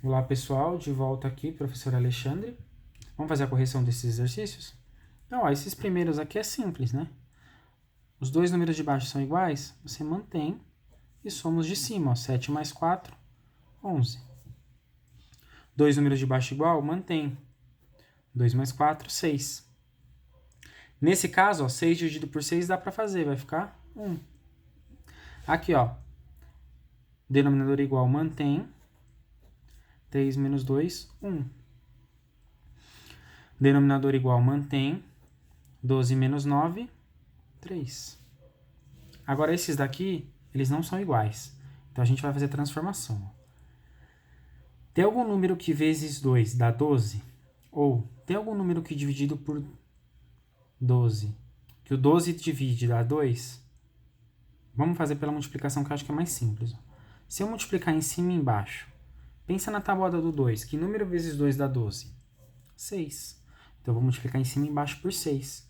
Olá pessoal, de volta aqui, professor Alexandre. Vamos fazer a correção desses exercícios? Então, ó, esses primeiros aqui é simples, né? Os dois números de baixo são iguais, você mantém e soma os de cima, ó, 7 mais 4, 11. Dois números de baixo igual, mantém. 2 mais 4, 6. Nesse caso, ó, 6 dividido por 6 dá para fazer, vai ficar 1. Aqui, ó, denominador igual, mantém. 3 menos 2, 1. Denominador igual, mantém. 12 menos 9, 3. Agora, esses daqui, eles não são iguais. Então, a gente vai fazer transformação. Tem algum número que vezes 2 dá 12? Ou tem algum número que dividido por 12, que o 12 divide dá 2? Vamos fazer pela multiplicação, que eu acho que é mais simples. Se eu multiplicar em cima e embaixo, pensa na tabuada do 2. Que número vezes 2 dá 12? 6. Então, eu vou multiplicar em cima e embaixo por 6.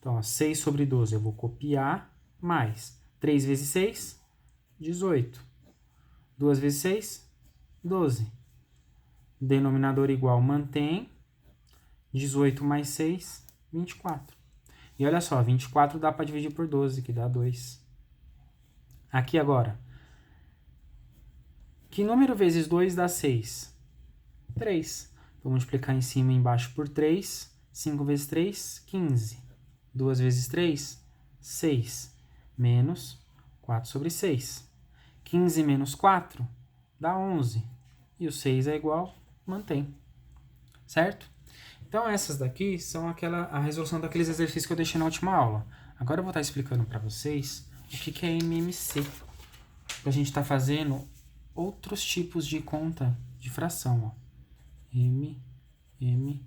Então, ó, 6 sobre 12 eu vou copiar, mais 3 vezes 6, 18. 2 vezes 6, 12. Denominador igual, mantém. 18 mais 6, 24. E olha só, 24 dá para dividir por 12, que dá 2. Aqui agora. Que número vezes 2 dá 6? 3. Vou multiplicar em cima e embaixo por 3. 5 vezes 3, 15. 2 vezes 3, 6. Menos 4 sobre 6. 15 menos 4 dá 11. E o 6 é igual, mantém. Certo? Então, essas daqui são a resolução daqueles exercícios que eu deixei na última aula. Agora eu vou estar explicando para vocês o que é MMC. A gente está fazendo outros tipos de conta de fração. Ó. MMC.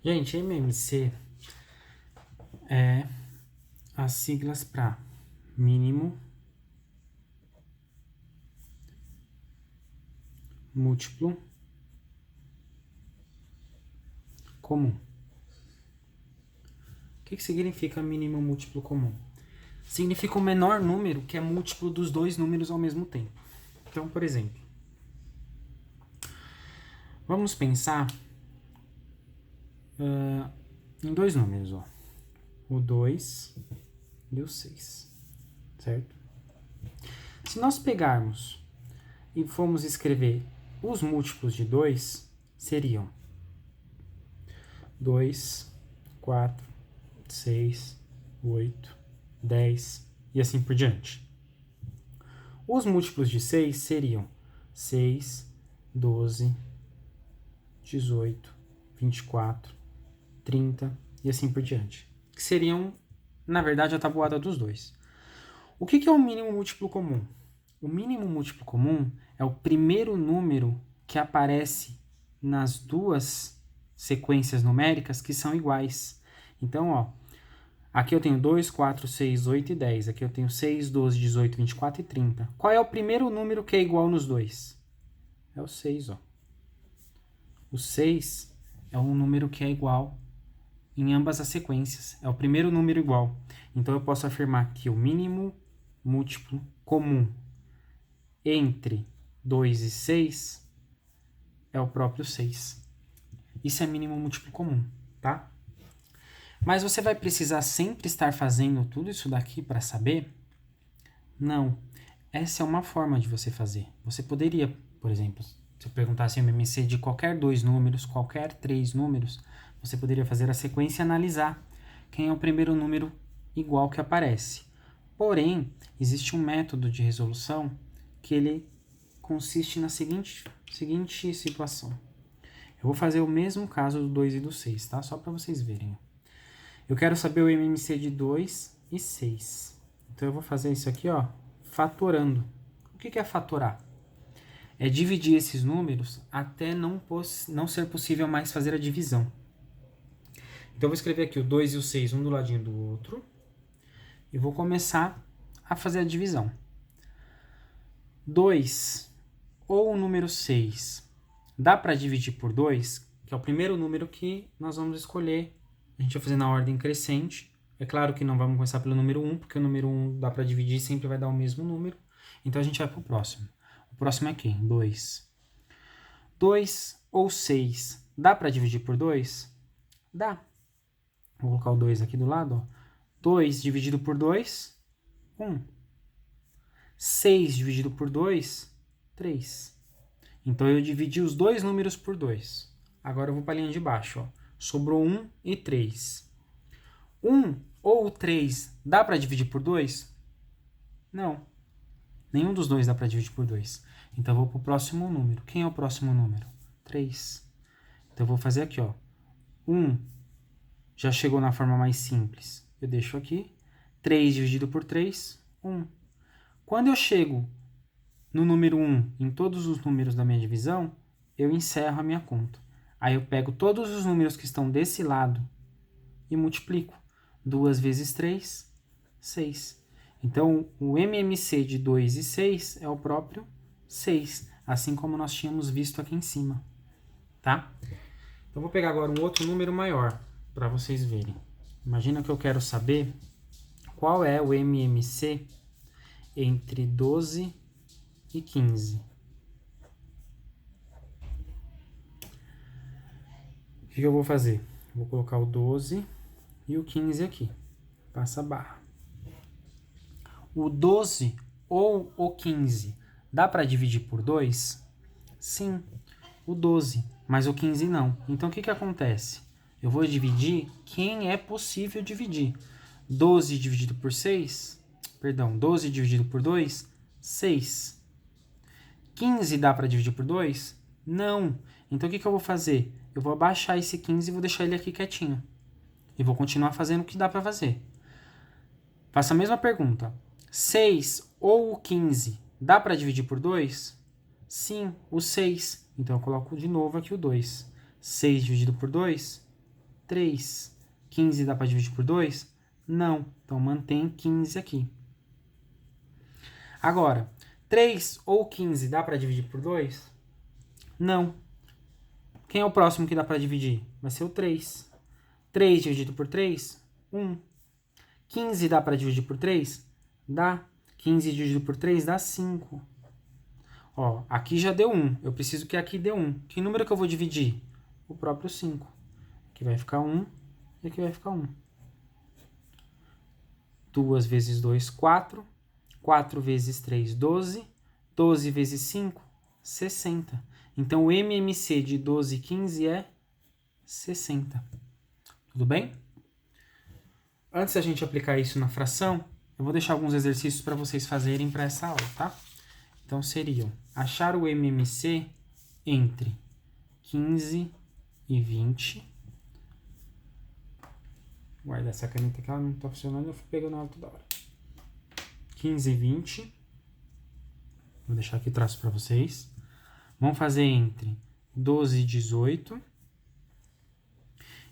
Gente, MMC é as siglas para mínimo, múltiplo, comum. O que significa mínimo múltiplo comum? Significa o menor número que é múltiplo dos dois números ao mesmo tempo. Então, por exemplo, vamos pensar em dois números, ó, o 2 e o 6, certo? Se nós pegarmos e formos escrever os múltiplos de 2, seriam 2, 4, 6, 8, 10 e assim por diante. Os múltiplos de 6 seriam 6, 12, 18, 24, 30 e assim por diante. Que seriam, na verdade, a tabuada dos dois. O que é o mínimo múltiplo comum? O mínimo múltiplo comum é o primeiro número que aparece nas duas sequências numéricas que são iguais. Então, ó, aqui eu tenho 2, 4, 6, 8 e 10. Aqui eu tenho 6, 12, 18, 24 e 30. Qual é o primeiro número que é igual nos dois? É o 6, ó. O 6 é um número que é igual em ambas as sequências. É o primeiro número igual. Então, eu posso afirmar que o mínimo múltiplo comum entre 2 e 6 é o próprio 6. Isso é mínimo múltiplo comum, tá? Mas você vai precisar sempre estar fazendo tudo isso daqui para saber? Não. Essa é uma forma de você fazer. Você poderia, por exemplo, se eu perguntasse o MMC de qualquer dois números, qualquer três números, você poderia fazer a sequência e analisar quem é o primeiro número igual que aparece. Porém, existe um método de resolução que ele consiste na seguinte situação. Eu vou fazer o mesmo caso do 2 e do 6, tá? Só para vocês verem. Eu quero saber o MMC de 2 e 6. Então, eu vou fazer isso aqui, ó, fatorando. O que é fatorar? É dividir esses números até não ser possível mais fazer a divisão. Então, eu vou escrever aqui o 2 e o 6, um do ladinho do outro. E vou começar a fazer a divisão. 2 ou o número 6 dá para dividir por 2, que é o primeiro número que nós vamos escolher. A gente vai fazer na ordem crescente. É claro que não vamos começar pelo número 1, porque o número 1 dá para dividir e sempre vai dar o mesmo número. Então, a gente vai para o próximo. próximo é quem? 2. 2 ou 6, dá para dividir por 2? Dá. Vou colocar o 2 aqui do lado, ó. 2 dividido por 2, 1. 6 dividido por 2, 3. Então, eu dividi os dois números por 2. Agora, eu vou para a linha de baixo. Ó. Sobrou 1 e 3. 1 ou 3 dá para dividir por 2? Não. Nenhum dos dois dá para dividir por 2. Então, eu vou para o próximo número. Quem é o próximo número? 3. Então, eu vou fazer aqui. Ó. 1 já chegou na forma mais simples. Eu deixo aqui. 3 dividido por 3, 1. Quando eu chego no número 1 em todos os números da minha divisão, eu encerro a minha conta. Aí eu pego todos os números que estão desse lado e multiplico. 2 vezes 3, 6. Então, o MMC de 2 e 6 é o próprio 6, assim como nós tínhamos visto aqui em cima. Tá? Então, vou pegar agora um outro número maior para vocês verem. Imagina que eu quero saber qual é o MMC entre 12 e 15. O que eu vou fazer? Vou colocar o 12 e o 15 aqui. Passa a barra. O 12 ou o 15 dá para dividir por 2? Sim, o 12, mas o 15 não. Então, o que acontece? Eu vou dividir quem é possível dividir. 12 dividido por 6, perdão, 12 dividido por 2, 6. 15 dá para dividir por 2? Não. Então, o que eu vou fazer? Eu vou abaixar esse 15 e vou deixar ele aqui quietinho. E vou continuar fazendo o que dá para fazer. Faço a mesma pergunta. 6 ou o 15 dá para dividir por 2? Sim, o 6. Então, eu coloco de novo aqui o 2. 6 dividido por 2? 3. 15 dá para dividir por 2? Não. Então, mantém 15 aqui. Agora, 3 ou 15 dá para dividir por 2? Não. Quem é o próximo que dá para dividir? Vai ser o 3. 3 dividido por 3? 1. 15 dá para dividir por 3? Dá. 15 dividido por 3 dá 5. Ó, aqui já deu 1. Eu preciso que aqui dê 1. Que número que eu vou dividir? O próprio 5. Aqui vai ficar 1 e aqui vai ficar 1. 2 vezes 2, 4. 4 vezes 3, 12. 12 vezes 5, 60. Então, o MMC de 12 e 15 é 60. Tudo bem? Antes da gente aplicar isso na fração, eu vou deixar alguns exercícios para vocês fazerem para essa aula, tá? Então, seriam achar o MMC entre 15 e 20. Guarda essa caneta que ela não está funcionando, eu fico pegando ela toda hora. 15 e 20. Vou deixar aqui o traço para vocês. Vamos fazer entre 12 e 18.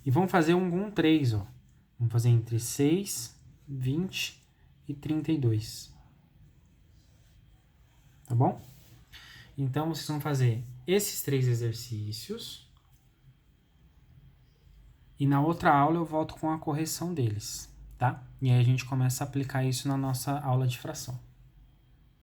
E vamos fazer um 3, ó. Vamos fazer entre 6, 20 e 32. Tá bom? Então, vocês vão fazer esses 3 exercícios. E na outra aula eu volto com a correção deles, tá? E aí a gente começa a aplicar isso na nossa aula de fração.